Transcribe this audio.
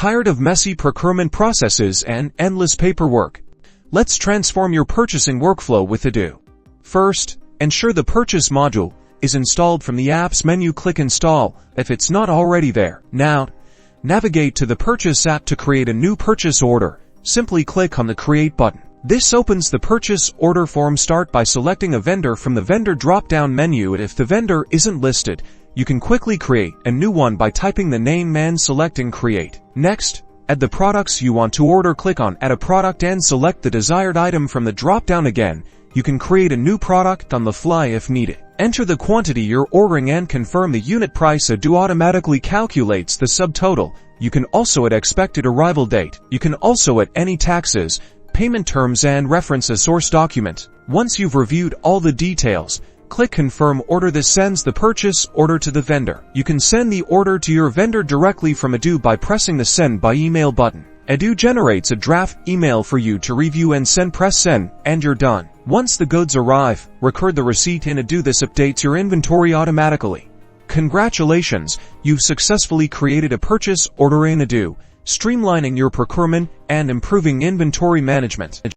Tired of messy procurement processes and endless paperwork? Let's transform your purchasing workflow with Odoo. First, ensure the purchase module is installed from the app's menu. Click Install if it's not already there. Now, navigate to the Purchase app to create a new purchase order. Simply click on the Create button. This opens the purchase order form. Start by selecting a vendor from the vendor drop-down menu. If the vendor isn't listed, you can quickly create a new one by typing the name and selecting Create. Next, add the products you want to order. Click on Add a Product and select the desired item from the drop-down. Again, you can create a new product on the fly if needed. Enter the quantity you're ordering and confirm the unit price. Odoo automatically calculates the subtotal. You can also add expected arrival date. You can also add any taxes, payment terms, and reference a source document. Once you've reviewed all the details, click Confirm Order. This sends the purchase order to the vendor. You can send the order to your vendor directly from Odoo by pressing the Send by Email button. Odoo generates a draft email for you to review and send. Press Send, and you're done. Once the goods arrive, record the receipt in Odoo. This updates your inventory automatically. Congratulations, you've successfully created a purchase order in Odoo, streamlining your procurement and improving inventory management.